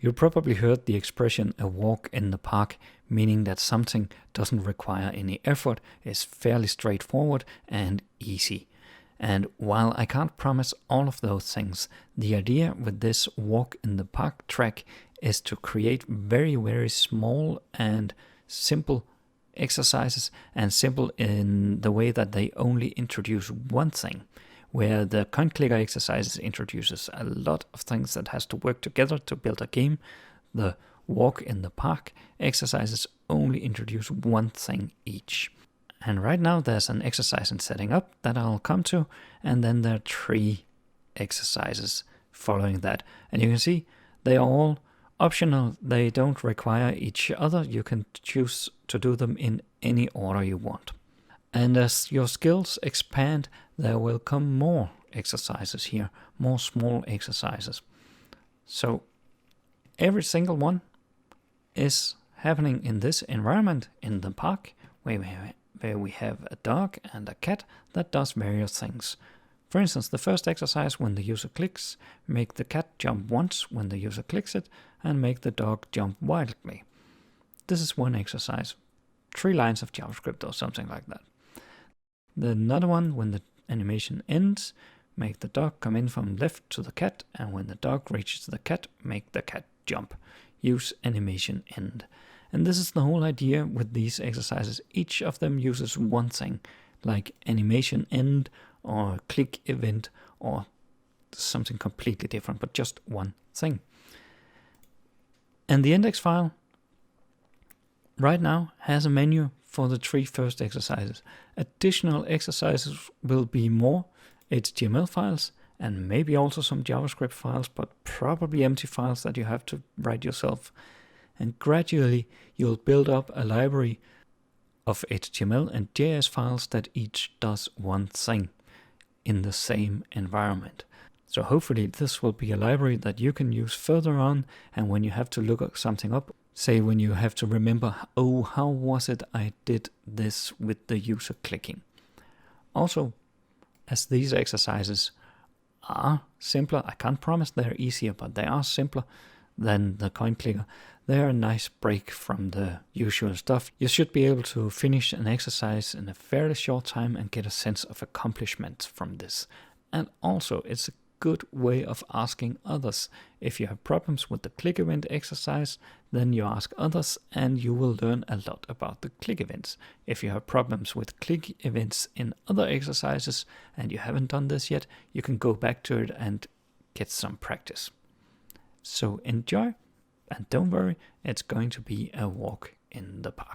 You probably heard the expression a walk in the park, meaning that something doesn't require any effort, is fairly straightforward and easy. And while I can't promise all of those things, the idea with this walk in the park track is to create very, very small and simple exercises, and simple in the way that they only introduce one thing. Where the coin clicker exercises introduces a lot of things that has to work together to build a game, the walk in the park exercises only introduce one thing each. And right now there's an exercise in setting up that I'll come to, and then there are 3 exercises following that. And you can see they are all optional, they don't require each other, you can choose to do them in any order you want. And as your skills expand, there will come more exercises here, more small exercises. So every single one is happening in this environment in the park, where we have a dog and a cat that does various things. For instance, the first exercise, when the user clicks, make the cat jump once when the user clicks it, and make the dog jump wildly. This is one exercise, 3 lines of JavaScript or something like that. Another one, when the animation ends, make the dog come in from left to the cat, and when the dog reaches the cat, make the cat jump. Use animation end. And this is the whole idea with these exercises. Each of them uses one thing, like animation end or click event or something completely different, but just one thing. And the index file right now has a menu for the 3 first exercises. Additional exercises will be more HTML files and maybe also some JavaScript files, but probably empty files that you have to write yourself. And gradually you'll build up a library of HTML and JS files that each does one thing in the same environment. So hopefully this will be a library that you can use further on, and when you have to look something up, say when you have to remember, oh, how was it I did this with the user clicking. Also, as these exercises are simpler, I can't promise they're easier, but they are simpler than the coin clicker. They're a nice break from the usual stuff. You should be able to finish an exercise in a fairly short time and get a sense of accomplishment from this. And also, it's a good way of asking others. If you have problems with the click event exercise, then you ask others and you will learn a lot about the click events. If you have problems with click events in other exercises and you haven't done this yet, you can go back to it and get some practice. So enjoy, and don't worry, it's going to be a walk in the park.